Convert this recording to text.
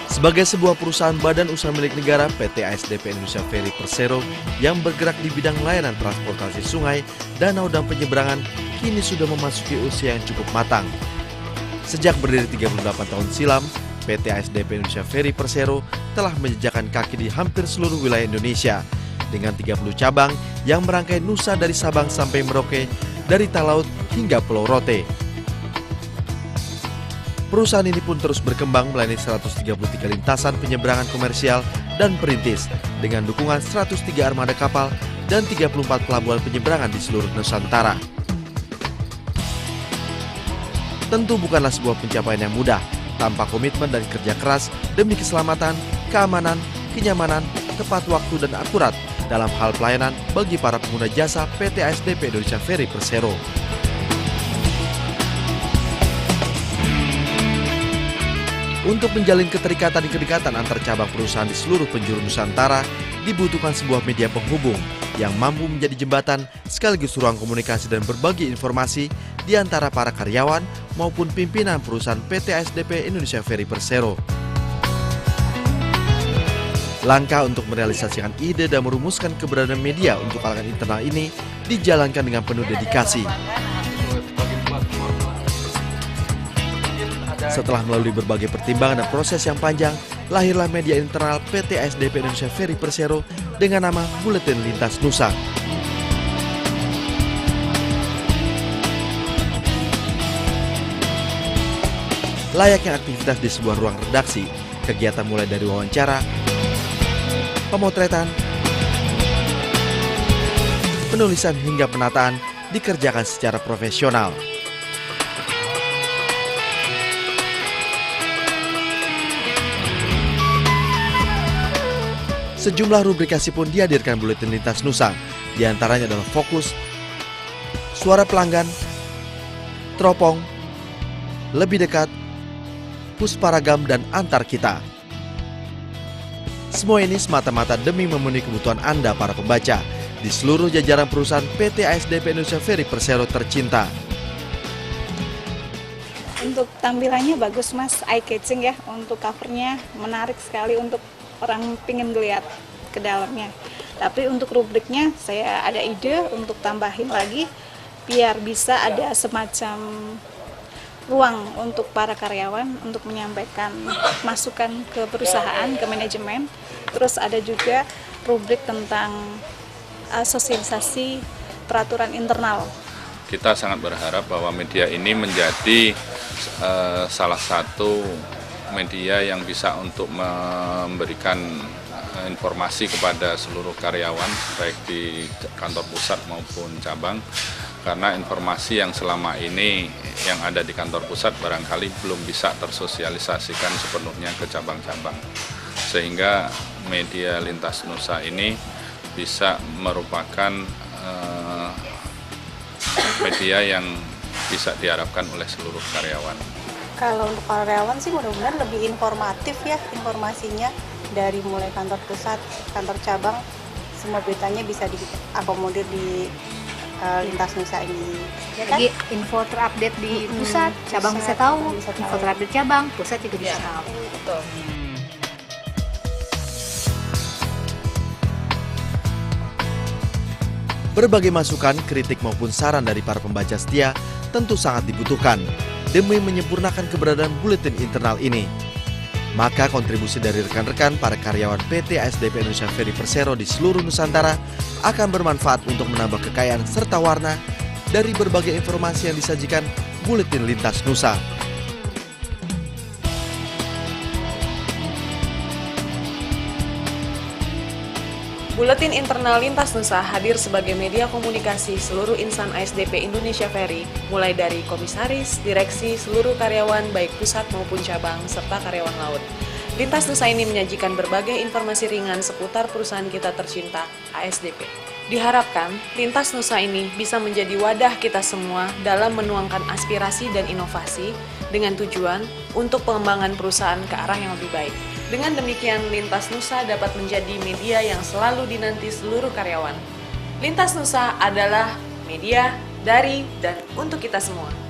Sebagai sebuah perusahaan badan usaha milik negara, PT ASDP Indonesia Ferry Persero yang bergerak di bidang layanan transportasi sungai, danau, dan penyeberangan kini sudah memasuki usia yang cukup matang. Sejak berdiri 38 tahun silam, PT ASDP Indonesia Ferry Persero telah menjejakkan kaki di hampir seluruh wilayah Indonesia dengan 30 cabang yang merangkai Nusa dari Sabang sampai Merauke, dari Talaut hingga Pulau Rote. Perusahaan ini pun terus berkembang melayani 133 lintasan penyeberangan komersial dan perintis dengan dukungan 103 armada kapal dan 34 pelabuhan penyeberangan di seluruh Nusantara. Tentu bukanlah sebuah pencapaian yang mudah, tanpa komitmen dan kerja keras demi keselamatan, keamanan, kenyamanan, tepat waktu dan akurat dalam hal pelayanan bagi para pengguna jasa PT ASDP Indonesia Ferry Persero. Untuk menjalin keterikatan antar cabang perusahaan di seluruh penjuru Nusantara, dibutuhkan sebuah media penghubung yang mampu menjadi jembatan sekaligus ruang komunikasi dan berbagi informasi di antara para karyawan maupun pimpinan perusahaan PT ASDP Indonesia Ferry Persero. Langkah untuk merealisasikan ide dan merumuskan keberadaan media untuk kalangan internal ini dijalankan dengan penuh dedikasi. Setelah melalui berbagai pertimbangan dan proses yang panjang, lahirlah media internal PT ASDP Indonesia Ferry Persero dengan nama Buletin Lintas Nusa. Layaknya aktivitas di sebuah ruang redaksi, kegiatan mulai dari wawancara, pemotretan, penulisan hingga penataan dikerjakan secara profesional. Sejumlah rubrikasi pun dihadirkan Buletin Lintas Nusa, diantaranya adalah Fokus, Suara Pelanggan, Teropong, Lebih Dekat, Pusparagam, dan Antar Kita. Semua ini semata-mata demi memenuhi kebutuhan Anda para pembaca di seluruh jajaran perusahaan PT ASDP Indonesia Ferry Persero tercinta. Untuk tampilannya bagus Mas, eye-catching ya, untuk covernya menarik sekali untuk orang pingin lihat ke dalamnya. Tapi untuk rubriknya saya ada ide untuk tambahin lagi biar bisa ada semacam ruang untuk para karyawan untuk menyampaikan masukan ke perusahaan, ke manajemen. Terus ada juga rubrik tentang sosialisasi peraturan internal. Kita sangat berharap bahwa media ini menjadi salah satu media yang bisa untuk memberikan informasi kepada seluruh karyawan baik di kantor pusat maupun cabang, karena informasi yang selama ini yang ada di kantor pusat barangkali belum bisa tersosialisasikan sepenuhnya ke cabang-cabang, sehingga media Lintas Nusa ini bisa merupakan media yang bisa diharapkan oleh seluruh karyawan. Kalau untuk karyawan sih mudah-mudahan lebih informatif ya informasinya, dari mulai kantor pusat, kantor cabang, semua beritanya bisa diakomodir di Lintas Nusa ini. Ya kan? Jadi info terupdate di pusat, cabang bisa tahu, info terupdate cabang, pusat juga bisa tahu. Betul. Berbagai masukan, kritik maupun saran dari para pembaca setia tentu sangat dibutuhkan demi menyempurnakan keberadaan buletin internal ini. Maka kontribusi dari rekan-rekan para karyawan PT ASDP Indonesia Ferry Persero di seluruh Nusantara akan bermanfaat untuk menambah kekayaan serta warna dari berbagai informasi yang disajikan Buletin Lintas Nusa. Buletin Internal Lintas Nusa hadir sebagai media komunikasi seluruh insan ASDP Indonesia Ferry, mulai dari komisaris, direksi, seluruh karyawan baik pusat maupun cabang, serta karyawan laut. Lintas Nusa ini menyajikan berbagai informasi ringan seputar perusahaan kita tercinta, ASDP. Diharapkan, Lintas Nusa ini bisa menjadi wadah kita semua dalam menuangkan aspirasi dan inovasi dengan tujuan untuk pengembangan perusahaan ke arah yang lebih baik. Dengan demikian, Lintas Nusa dapat menjadi media yang selalu dinanti seluruh karyawan. Lintas Nusa adalah media dari dan untuk kita semua.